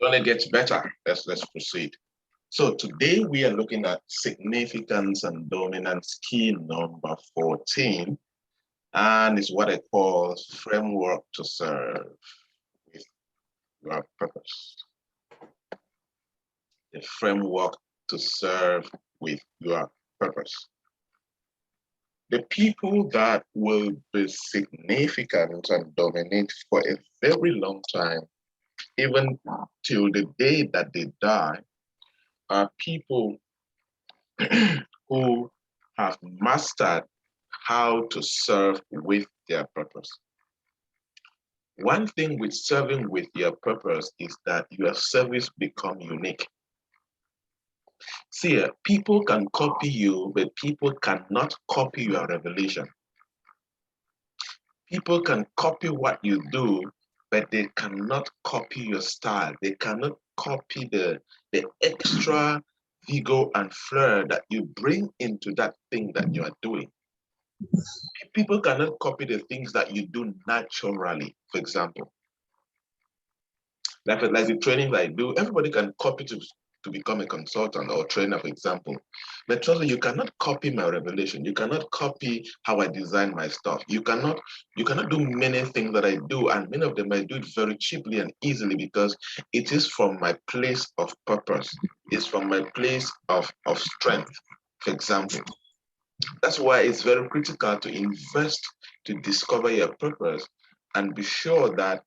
only gets better. Let's proceed. So today we are looking at significance and dominance key number 14, and it's what I call framework to serve with your purpose. The framework to serve with your purpose. The people that will be significant and dominate for a very long time, even till the day that they die, are people who have mastered how to serve with their purpose. One thing with serving with your purpose is that your service become unique. See, people can copy you, but people cannot copy your revelation. People can copy what you do, but they cannot copy your style. They cannot copy the extra vigor and flair that you bring into that thing that you are doing. People cannot copy the things that you do naturally, for example. Like the training that I do, everybody can copy to become a consultant or trainer, for example. But trust me, you cannot copy my revelation. You cannot copy how I design my stuff. You cannot do many things that I do, and many of them I do it very cheaply and easily because it is from my place of purpose. It's from my place of strength, for example. That's why it's very critical to invest to discover your purpose and be sure that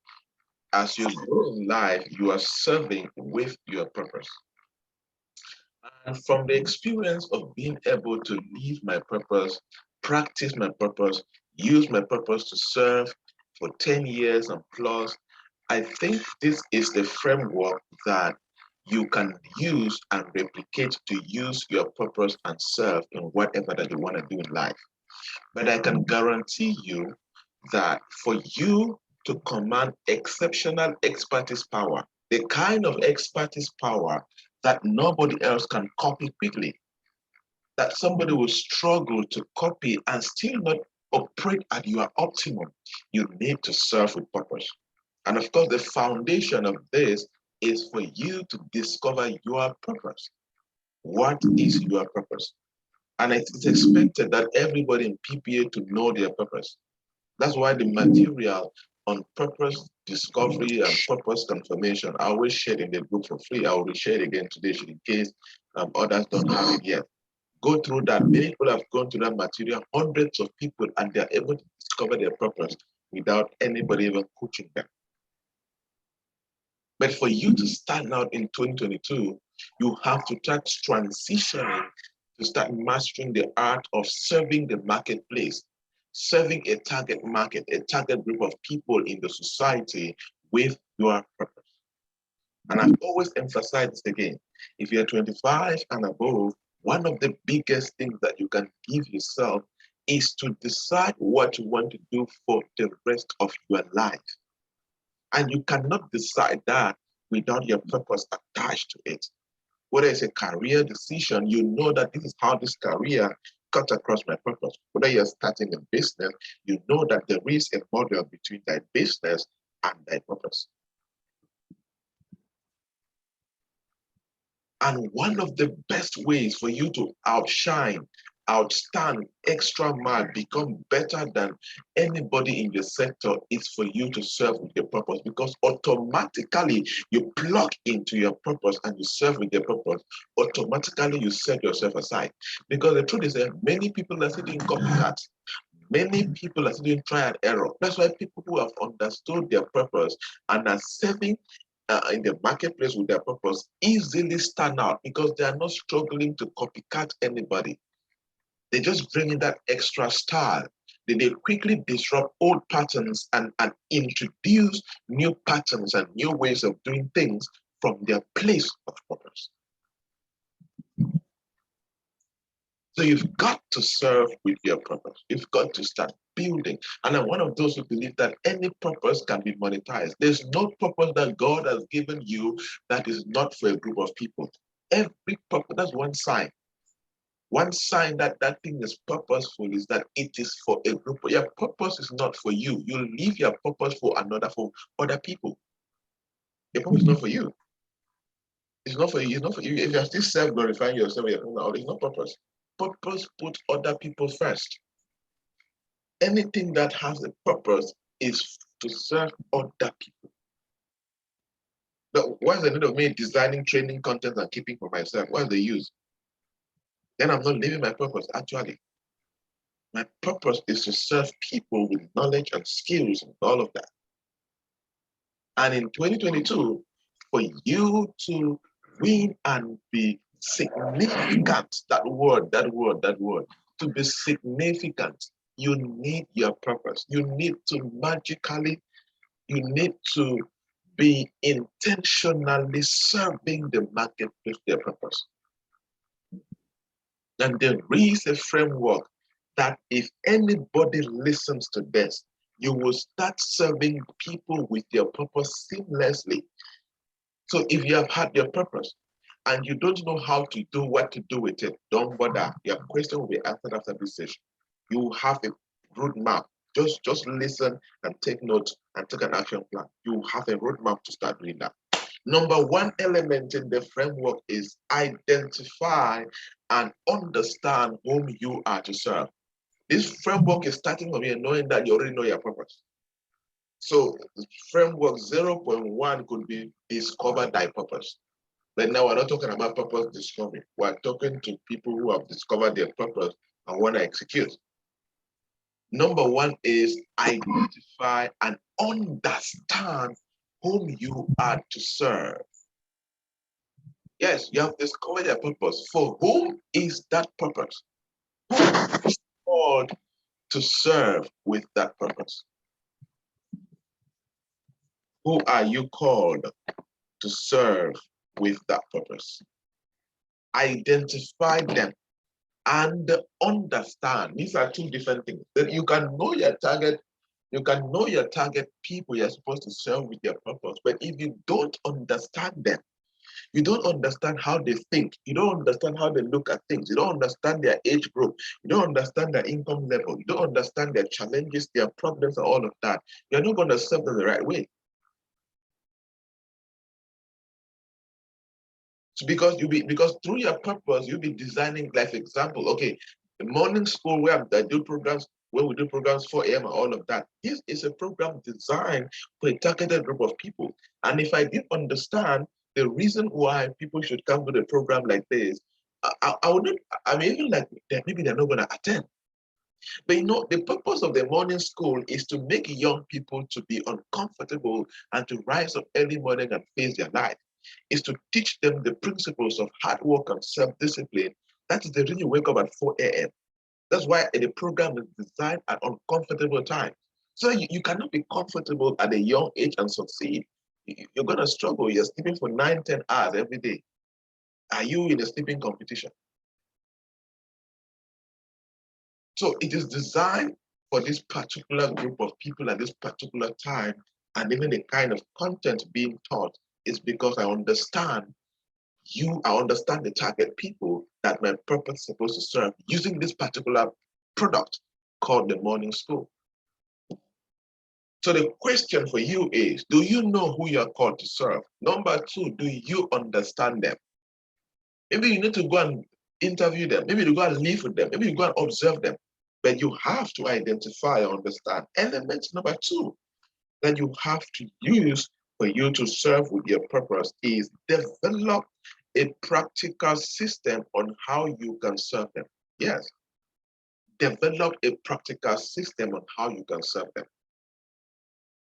as you grow in life, you are serving with your purpose. And from the experience of being able to live my purpose, practice my purpose, use my purpose to serve for 10 years and plus, I think this is the framework that you can use and replicate to use your purpose and serve in whatever that you want to do in life. But I can guarantee you that for you to command exceptional expertise power, the kind of expertise power that nobody else can copy quickly, that somebody will struggle to copy and still not operate at your optimum, you need to serve with purpose. And of course, the foundation of this is for you to discover your purpose. What is your purpose? And it's expected that everybody in PPA to know their purpose. That's why the material on purpose discovery and purpose confirmation, I always share in the group for free. I will share it again today in case others don't have it yet. Go through that. Many people have gone through that material, hundreds of people, and they're able to discover their purpose without anybody even coaching them. But for you to stand out in 2022, you have to start transitioning to start mastering the art of serving the marketplace, serving a target market, a target group of people in the society with your purpose. And I've always emphasized this again. If you're 25 and above, one of the biggest things that you can give yourself is to decide what you want to do for the rest of your life. And you cannot decide that without your purpose attached to it. Whether it's a career decision, you know that this is how this career cuts across my purpose. Whether you're starting a business, you know that there is a model between that business and that purpose. And one of the best ways for you to outshine, outstand, extra mile, become better than anybody in your sector is for you to serve with your purpose, because automatically you plug into your purpose and you serve with your purpose. Automatically you set yourself aside. Because the truth is that many people are sitting copycats. Many people are still doing try and error. That's why people who have understood their purpose and are serving in the marketplace with their purpose easily stand out because they are not struggling to copycat anybody. They just bring in that extra style. They quickly disrupt old patterns and introduce new patterns and new ways of doing things from their place of purpose. So you've got to serve with your purpose. You've got to start building. And I'm one of those who believe that any purpose can be monetized. There's no purpose that God has given you that is not for a group of people. Every purpose, that's one sign. One sign that that thing is purposeful is that it is for a group. Your purpose is not for you. You leave your purpose for other people. Your purpose is not for you. It's not for you. It's not for you. If you're still self-glorifying yourself, it's not purpose. Purpose put other people first. Anything that has a purpose is to serve other people. But what's the need of me designing training content and keeping for myself? What's the use? Then I'm not living my purpose, actually. My purpose is to serve people with knowledge and skills and all of that. And in 2022, for you to win and be significant, to be significant, you need your purpose. You need to be intentionally serving the marketplace with their purpose. And there is a framework that if anybody listens to this, you will start serving people with your purpose seamlessly. So if you have had your purpose and you don't know how to do what to do with it, don't bother. Your question will be answered after this session. You have a roadmap. Just listen and take notes and take an action plan. You have a roadmap to start doing that. Number one element in the framework is identify and understand whom you are to serve. This framework is starting from here, knowing that you already know your purpose. So framework 0.1 could be discover thy purpose. But now we're not talking about purpose discovery. We're talking to people who have discovered their purpose and want to execute. Number one is identify and understand whom you are to serve. Yes, you have discovered your purpose. For whom is that purpose? Who is called to serve with that purpose? Who are you called to serve with that purpose? Identify them and understand. These are two different things. That you can know your target, people you're supposed to serve with your purpose. But if you don't understand them, you don't understand how they think, you don't understand how they look at things, you don't understand their age group, you don't understand their income level, you don't understand their challenges, their problems, and all of that, you're not going to serve them the right way. So because through your purpose, you'll be designing life example. Okay, the morning school where we do programs 4 a.m. and all of that. This is a program designed for a targeted group of people. And if I did understand the reason why people should come to the program like this, I wouldn't, I mean, even like that, maybe they're not going to attend. But the purpose of the morning school is to make young people to be uncomfortable and to rise up early morning and face their life. Is to teach them the principles of hard work and self-discipline. That is the reason you wake up at 4 a.m. That's why the program is designed at uncomfortable times. So you cannot be comfortable at a young age and succeed. You're going to struggle. You're sleeping for 9, 10 hours every day. Are you in a sleeping competition? So it is designed for this particular group of people at this particular time, and even the kind of content being taught is because I understand the target people that my purpose is supposed to serve using this particular product called the morning school. So the question for you is, do you know who you're called to serve? Number two, do you understand them? Maybe you need to go and interview them. Maybe you go and live with them. Maybe you go and observe them. But you have to identify and understand. Element number two that you have to use for you to serve with your purpose is develop a practical system on how you can serve them. Yes, develop a practical system on how you can serve them.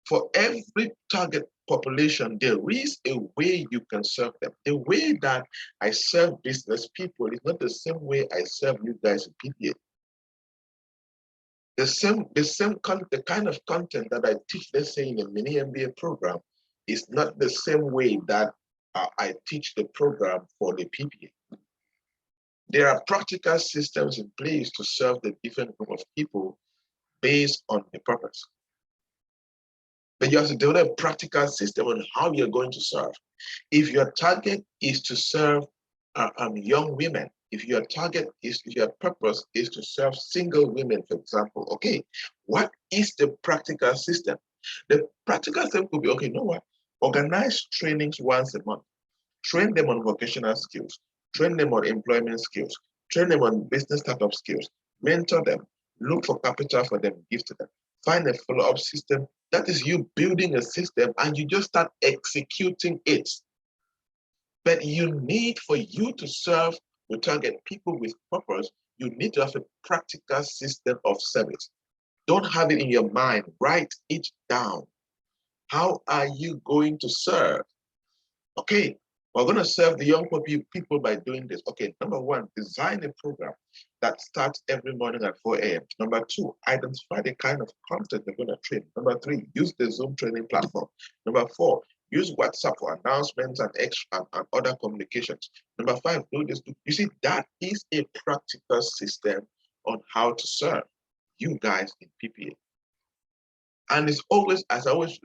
For every target population, there is a way you can serve them. The way that I serve business people is not the same way I serve you guys in PPA. The kind of content that I teach, let's say in a mini MBA program, is not the same way that I teach the program for the PPA. There are practical systems in place to serve the different group of people based on the purpose. But you have to develop a practical system on how you're going to serve. If your target is to serve young women, if your purpose is to serve single women, for example, okay, what is the practical system? The practical system could be, okay, you know what? Organize trainings once a month. Train them on vocational skills, train them on employment skills, train them on business startup skills, mentor them, look for capital for them, give to them, find a follow-up system. That is you building a system and you just start executing it. But you need, for you to serve, to target people with purpose, you need to have a practical system of service. Don't have it in your mind, write it down. How are you going to serve? Okay, we're going to serve the young people by doing this. Okay, number one, design a program that starts every morning at 4 a.m. Number two, identify the kind of content they're going to train. Number three, use the Zoom training platform. Number four, use WhatsApp for announcements and other communications. Number five, do this. You see, that is a practical system on how to serve you guys in PPA. And it's always, as I always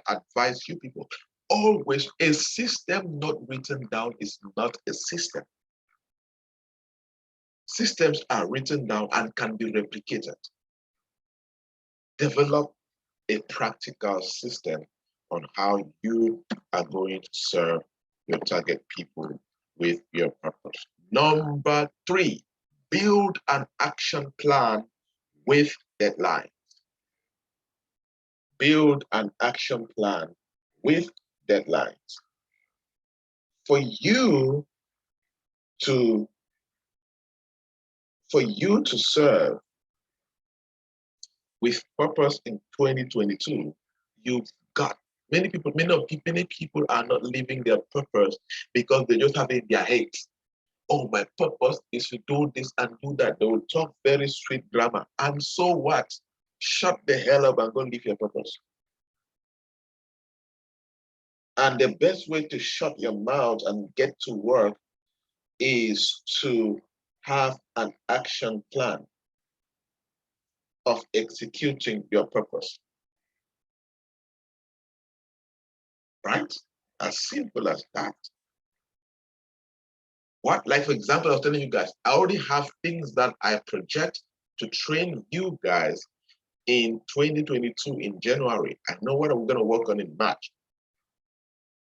advise you people, always a system not written down is not a system. Systems are written down and can be replicated. Develop a practical system on how you are going to serve your target people with your purpose. Number three, build an action plan with deadlines. Build an action plan with deadlines. For you to serve with purpose in 2022, you've got many people are not living their purpose because they just have it in their heads. Oh, my purpose is to do this and do that. They will talk very sweet grammar. And so what? Shut the hell up and go live your purpose. And the best way to shut your mouth and get to work is to have an action plan of executing your purpose. Right? As simple as that. What, like for example, I was telling you guys, I already have things that I project to train you guys in 2022 in January. I know what I'm going to work on in March.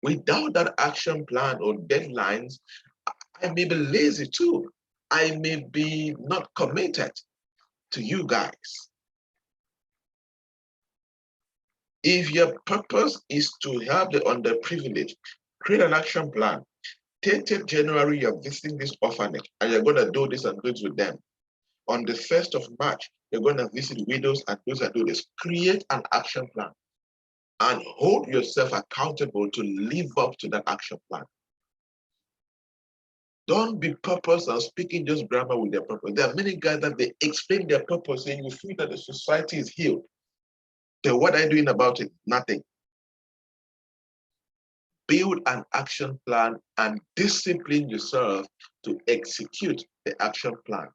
Without that action plan or deadlines, I may be lazy too. I may be not committed to you guys. If your purpose is to help the underprivileged, create an action plan. 30th January, you're visiting this orphanage and you're going to do this and do it with them. On the 1st of March, you're going to visit widows and those that do this. Create an action plan and hold yourself accountable to live up to that action plan. Don't be purpose and speaking just grammar with their purpose. There are many guys that they explain their purpose and you feel that the society is healed. Then what are you doing about it? Nothing. Build an action plan and discipline yourself to execute the action plan.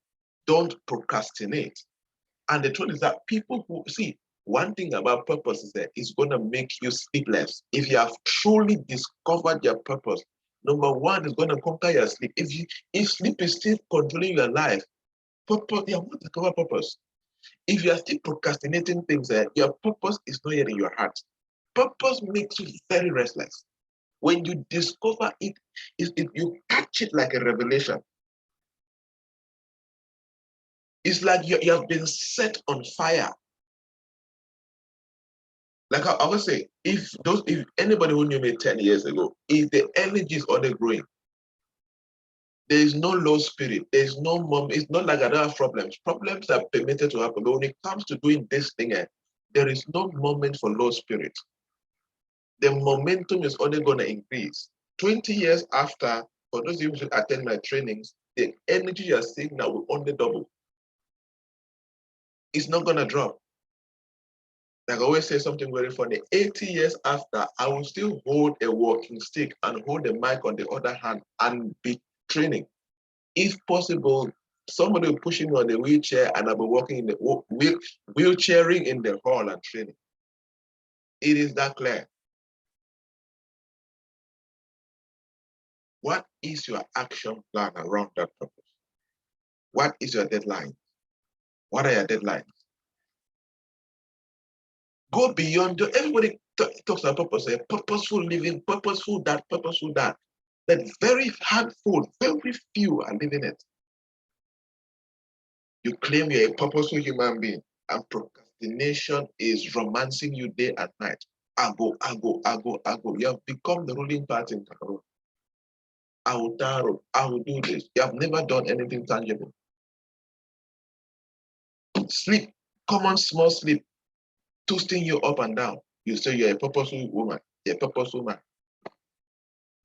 Don't procrastinate. And the truth is that people who see, one thing about purpose is that it's going to make you sleepless. If you have truly discovered your purpose, number one is going to conquer your sleep. If sleep is still controlling your life, purpose, you want to discover purpose. If you are still procrastinating things, your purpose is not yet in your heart. Purpose makes you very restless. When you discover it, you catch it like a revelation. It's like you have been set on fire. Like I would say, if anybody who knew me 10 years ago, if the energy is only growing, there is no low spirit. There's no moment. It's not like I don't have problems. Problems are permitted to happen. But when it comes to doing this thing, there is no moment for low spirit. The momentum is only going to increase. 20 years after, for those of you who attend my trainings, the energy you're seeing now will only double. It's not going to drop. Like I always say something very funny. 80 years after, I will still hold a walking stick and hold the mic on the other hand and be training. If possible, somebody will push me on the wheelchair and I'll be walking in the wheelchairing in the hall and training. It is that clear. What is your action plan around that purpose? What is your deadline? What are your deadlines? Go beyond everybody. It talks about purpose, purposeful living, purposeful that, purposeful that. That very handful, very few are living it. You claim you're a purposeful human being, and procrastination is romancing you day and night. I go, I go, I go, I go. You have become the ruling party in Cameroon. I will tarot, I will do this. You have never done anything tangible. Sleep, common small sleep, toasting you up and down. You say you're a purposeful woman, you're a purposeful man.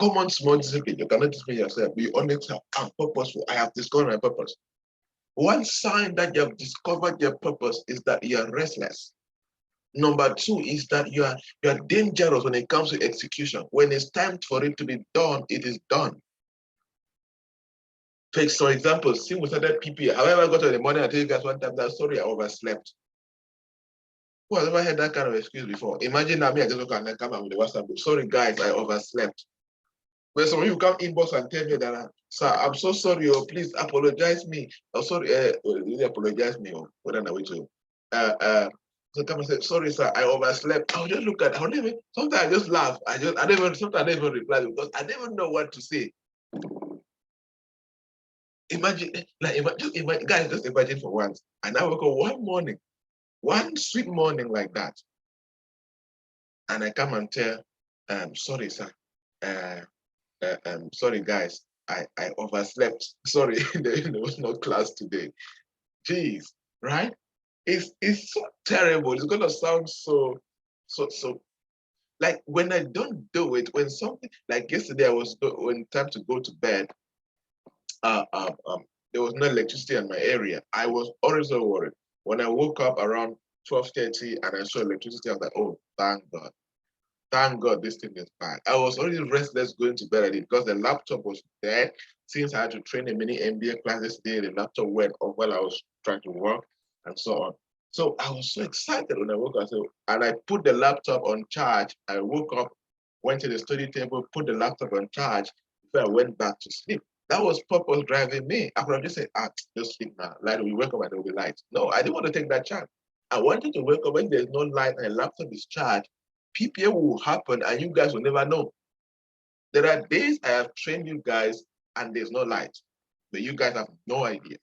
Common small discipline, you cannot discipline yourself. You only say, I'm purposeful, I have discovered my purpose. One sign that you have discovered your purpose is that you are restless. Number two is that you are dangerous when it comes to execution. When it's time for it to be done, it is done. Take for example, see we started PPA. However, I got to the morning, I tell you guys one time that sorry, I overslept. Who has ever heard that kind of excuse before? Imagine that me, I just look and then come out with the WhatsApp. Sorry guys, I overslept. When some of you come inbox and tell me that, sir, I'm so sorry, oh, please apologize me. Oh, sorry, really apologize me, oh, what am I way to? So come and say, sorry, sir, I overslept. I'll just look at, I'll even, sometimes I just laugh. Sometimes I don't even reply because I don't even know what to say. Imagine, like, imagine, guys, just imagine for once. And I woke up one morning, one sweet morning like that. And I come and tell, sorry, sir, sorry guys, I overslept. Sorry, there was no class today. Jeez, right? It's so terrible. It's gonna sound so like when I don't do it, when something like yesterday I was when time to go to bed, uh, um, um, there was no electricity in my area. I was always so worried. When I woke up around 12:30 and I saw electricity, I was like, oh, thank God. Thank God this thing is bad. I was already restless going to bed already because the laptop was dead. Since I had to train a mini MBA class this day, the laptop went off while I was trying to work and so on. So I was so excited when I woke up. And I put the laptop on charge. I woke up, went to the study table, put the laptop on charge before I went back to sleep. That was purpose driving me. I could have just said, just sleep now. Light, we wake up and there will be light. No, I didn't want to take that chance. I wanted to wake up when there's no light and the laptop is charged. PPA will happen and you guys will never know. There are days I have trained you guys and there's no light, but you guys have no idea.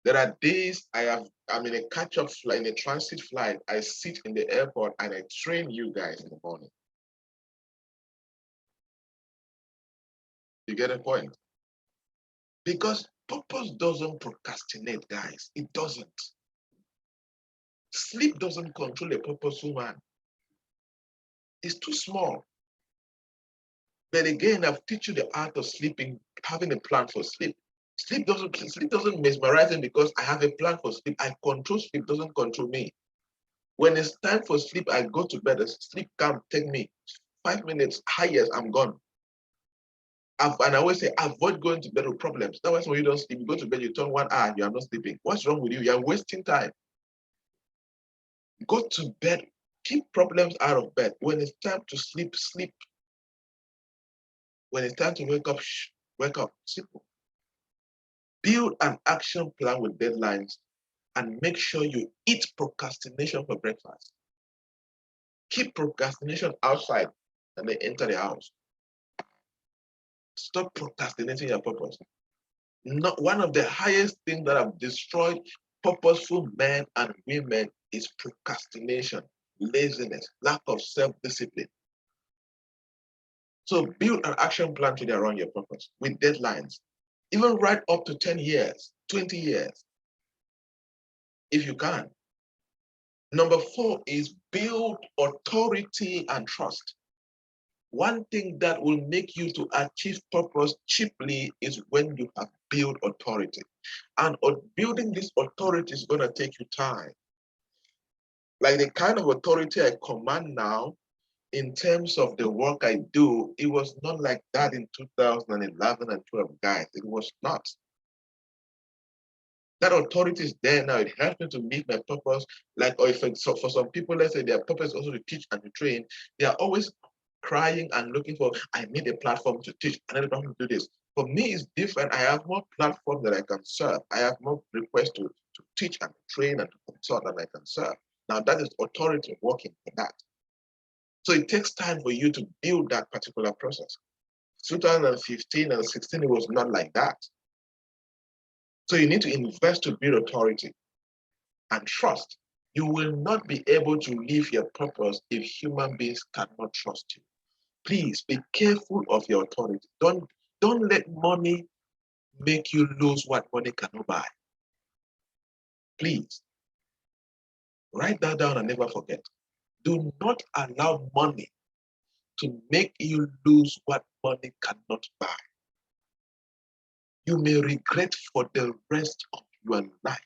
There are days I'm in a catch-up flight, in a transit flight, I sit in the airport and I train you guys in the morning. You get a point? Because purpose doesn't procrastinate, guys. It doesn't. Sleep doesn't control a purposeful man. It's too small. But again, I've taught you the art of sleeping, having a plan for sleep. Sleep doesn't mesmerize me because I have a plan for sleep. I control sleep, doesn't control me. When it's time for sleep, I go to bed. Sleep can't take me 5 minutes, highest, I'm gone. And I always say, avoid going to bed with problems. That's why when you don't sleep, you go to bed, you turn 1 hour, you are not sleeping. What's wrong with you? You're wasting time. Go to bed, keep problems out of bed. When it's time to sleep, sleep. When it's time to wake up, wake up. Simple. Build an action plan with deadlines and make sure you eat procrastination for breakfast. Keep procrastination outside and then enter the house. Stop procrastinating your purpose. Not one of the highest things that have destroyed purposeful men and women is procrastination, laziness, lack of self-discipline. So build an action plan today around your purpose with deadlines. Even write up to 10 years, 20 years, if you can. Number 4 is build authority and trust. One thing that will make you to achieve purpose cheaply is when you have built authority. And building this authority is going to take you time. Like the kind of authority I command now, in terms of the work I do, it was not like that in 2011 and 12, guys. It was not. That authority is there now. It helps me to meet my purpose. Like, or if so for some people, let's say their purpose is also to teach and to train, they are always crying and looking for, I need a platform to teach, another platform to do this. For me, it's different. I have more platforms that I can serve. I have more requests to teach and train and to consult than I can serve. Now that is authority working in that. So it takes time for you to build that particular process. 2015 and 16, it was not like that. So you need to invest to build authority and trust. You will not be able to live your purpose if human beings cannot trust you. Please be careful of your authority. Don't let money make you lose what money cannot buy. Please write that down and never forget. Do not allow money to make you lose what money cannot buy. You may regret for the rest of your life.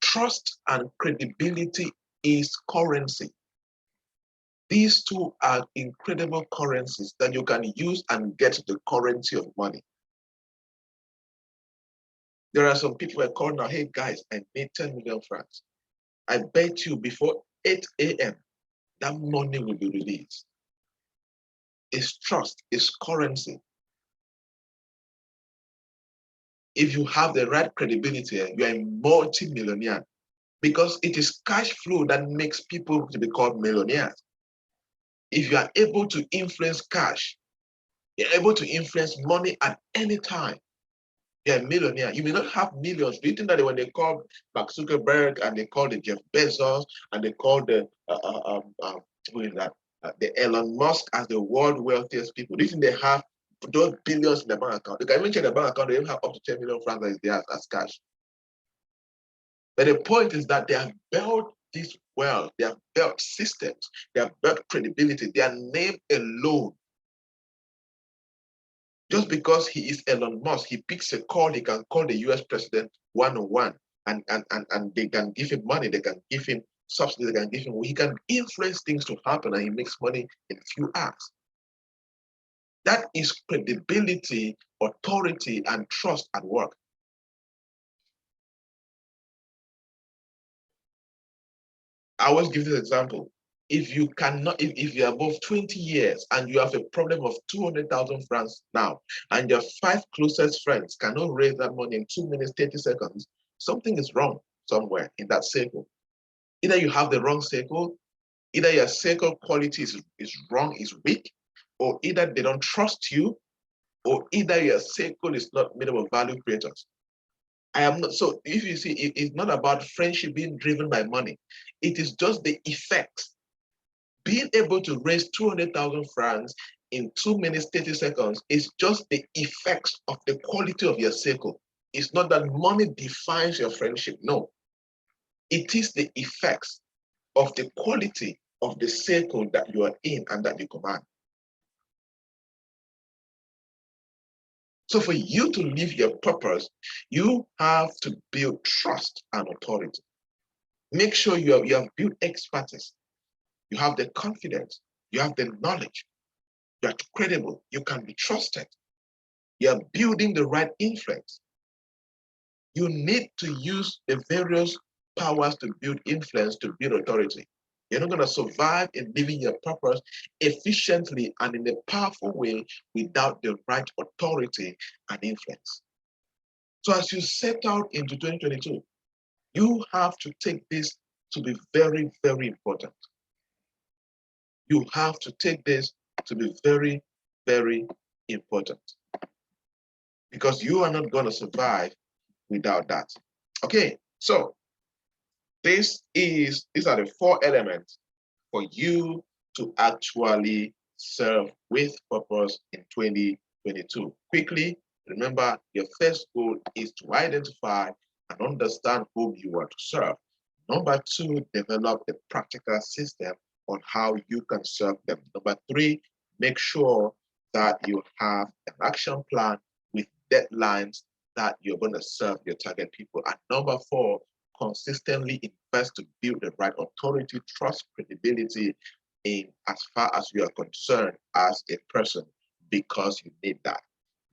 Trust and credibility is currency. These two are incredible currencies that you can use and get the currency of money. There are some people I call now, hey guys, I made 10 million francs. I bet you before 8 a.m., that money will be released. It's trust, it's currency. If you have the right credibility, you are a multi-millionaire because it is cash flow that makes people to be called millionaires. If you are able to influence cash, you're able to influence money at any time, you're a millionaire. You may not have millions. Do you think that when they call Mark Zuckerberg and they call the Jeff Bezos and they call the who is that? The Elon Musk as the world wealthiest people, do you think they have those billions in the bank account? You can even check the bank account, they even have up to 10 million francs that is there as cash. But the point is that they have built this wealth, they have built systems, they have built credibility, their name alone. Just because he is Elon Musk, he picks a call, he can call the US president one-on-one, and they can give him money, they can give him subsidy, they can give him, he can influence things to happen and he makes money in a few hours. That is credibility, authority, and trust at work. I always give this example. If you cannot, if you're above 20 years and you have a problem of 200,000 francs now, and your 5 closest friends cannot raise that money in 2 minutes, 30 seconds, something is wrong somewhere in that circle. Either you have the wrong circle, either your circle quality is wrong, is weak, or either they don't trust you, or either your circle is not made up of value creators. I am not, so if you see, it's not about friendship being driven by money. It is just the effect. Being able to raise 200,000 francs in 2 minutes, 30 seconds is just the effects of the quality of your circle. It's not that money defines your friendship. No, it is the effects of the quality of the circle that you are in and that you command. So for you to live your purpose, you have to build trust and authority. Make sure you have built expertise. You have the confidence. You have the knowledge. You are credible. You can be trusted. You are building the right influence. You need to use the various powers to build influence, to build authority. You're not going to survive in living your purpose efficiently and in a powerful way without the right authority and influence. So as you set out into 2022, you have to take this to be very, very important. You have to take this to be very, very important. Because you are not going to survive without that. Okay, so these are the 4 elements for you to actually serve with purpose in 2022. Quickly, remember your first goal is to identify and understand whom you are to serve. Number 2, develop a practical system on how you can serve them. Number 3, make sure that you have an action plan with deadlines that you're going to serve your target people. And number 4, consistently invest to build the right authority, trust, credibility in as far as you are concerned as a person, because you need that.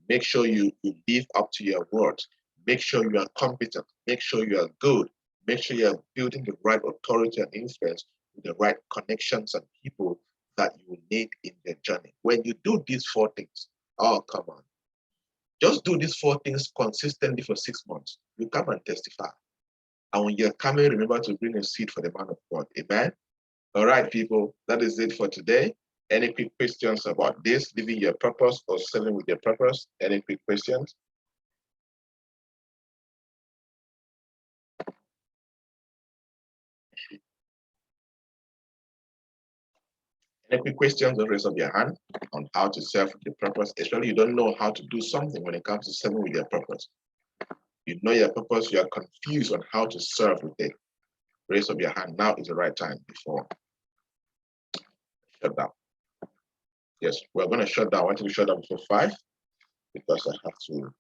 Make sure you live up to your words. Make sure you are competent. Make sure you are good. Make sure you are building the right authority and influence with the right connections and people that you will need in the journey. When you do these 4 things, oh, come on. Just do these 4 things consistently for 6 months. You come and testify. And when you're coming, remember to bring a seed for the man of God. Amen. All right, people, that is it for today. Any quick questions about this, living your purpose or serving with your purpose? Any quick questions? Any quick questions, don't raise up your hand on how to serve with your purpose, especially you don't know how to do something when it comes to serving with your purpose. You know your purpose, you are confused on how to serve with it. Raise up your hand. Now is the right time before shut down. Yes, we're going to shut down. I want to shut down before 5 because I have to, you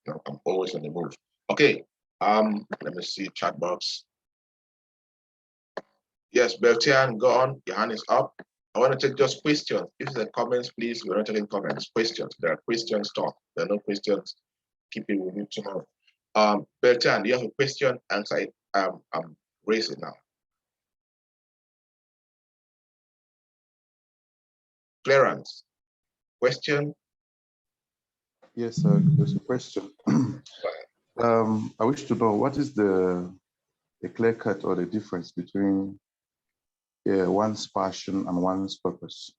know, I'm always on the move. Okay, let me see chat box. Yes, Bertian, go on. Your hand is up. I want to take just questions. If there are comments, please, we're not taking comments. Questions. There are questions, talk. There are no questions. Keep it with you tomorrow. Bertian, do you have a question? Answer it. I'm raising now. Clarence, question? Yes, there's a question. I wish to know what is the clear cut or the difference between one's passion and one's purpose?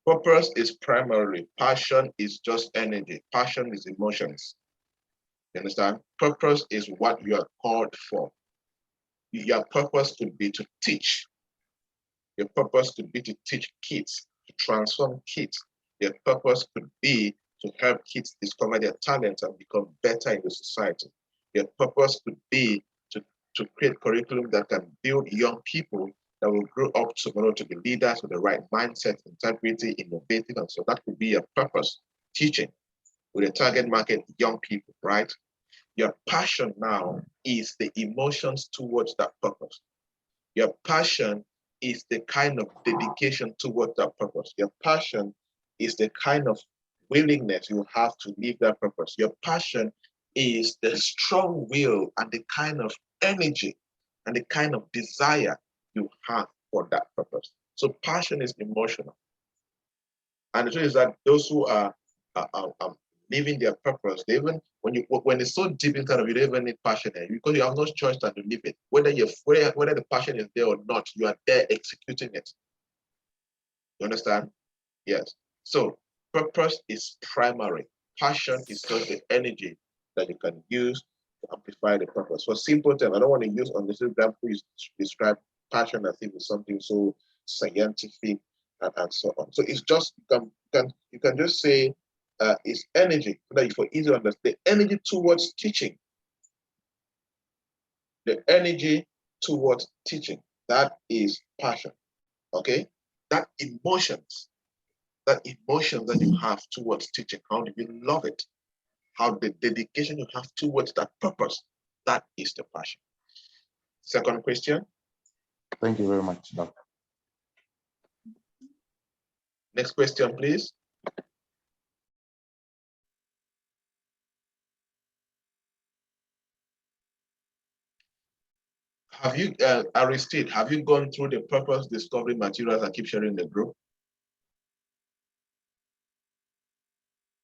Purpose is primary. Passion is just energy. Passion is emotions. You understand? Purpose is what you are called for. Your purpose could be to teach. Your purpose could be to teach kids, to transform kids. Your purpose could be to help kids discover their talents and become better in the society. Your purpose could be to create curriculum that can build young people that will grow up tomorrow to be leaders with the right mindset, integrity, innovative, and so that could be your purpose, teaching with a target market, young people, right? Your passion now is the emotions towards that purpose. Your passion is the kind of dedication towards that purpose. Your passion is the kind of willingness you have to live that purpose. Your passion is the strong will and the kind of energy and the kind of desire you have for that purpose. So passion is emotional. And the truth is that those who are living their purpose, they even when it's so deep inside of you, they don't even need passion because you have no choice than to live it. Whether the passion is there or not, you are there executing it. You understand? Yes. So purpose is primary. Passion is just the energy that you can use to amplify the purpose. For simple terms, I don't want to use on this example you describe passion as if it's something so scientific and so on. So it's just you can just say it's energy that for easy to understand. The energy towards teaching. The energy towards teaching. That is passion. Okay? That emotions that you have towards teaching, how do you love it? How the dedication you have towards that purpose, that is the passion. Second question. Thank you very much, Doctor. Next question, please. Have you, Aristide, have you gone through the purpose discovery materials and keep sharing the group?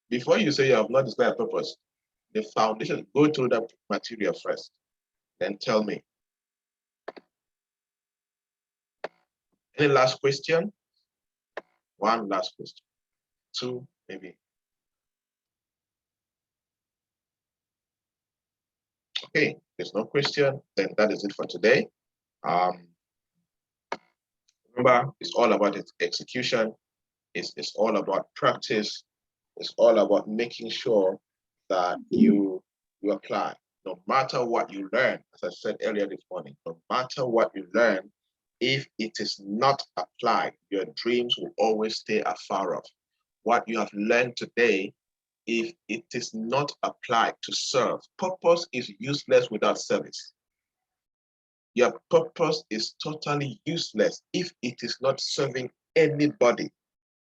Before you say you have not discovered a purpose, the foundation, go through that material first, then tell me. Any last question? One last question. Two, maybe. Okay, there's no question, then that is it for today. Remember, it's all about its execution. It's all about practice. It's all about making sure that you apply. No matter what you learn, as I said earlier this morning, no matter what you learn, if it is not applied, your dreams will always stay afar off. What you have learned today, if it is not applied to serve, purpose is useless without service. Your purpose is totally useless if it is not serving anybody.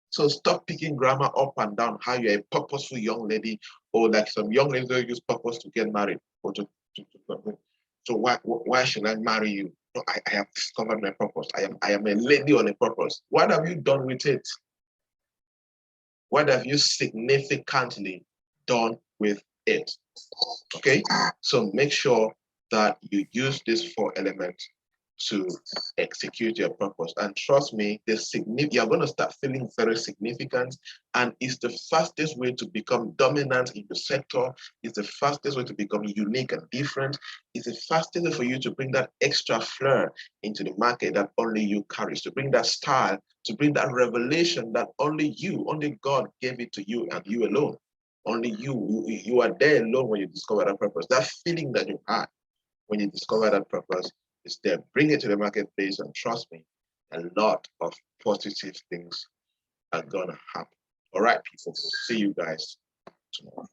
So stop picking grammar up and down how you're a purposeful young lady, or like some young ladies don't use purpose to get married. Or so why should I marry you? No, I have discovered my purpose. I am a lady on a purpose. What have you done with it? What have you significantly done with it? Okay, so make sure that you use these 4 elements to execute your purpose. And trust me, you're going to start feeling very significant. And it's the fastest way to become dominant in your sector. It's the fastest way to become unique and different. It's the fastest way for you to bring that extra flair into the market that only you carry, to bring that style, to bring that revelation that only God gave it to you and you alone. Only you are there alone when you discover that purpose. That feeling that you had when you discover that purpose is there. Bring it to the marketplace, and trust me, a lot of positive things are gonna happen. All right, people. See you guys tomorrow.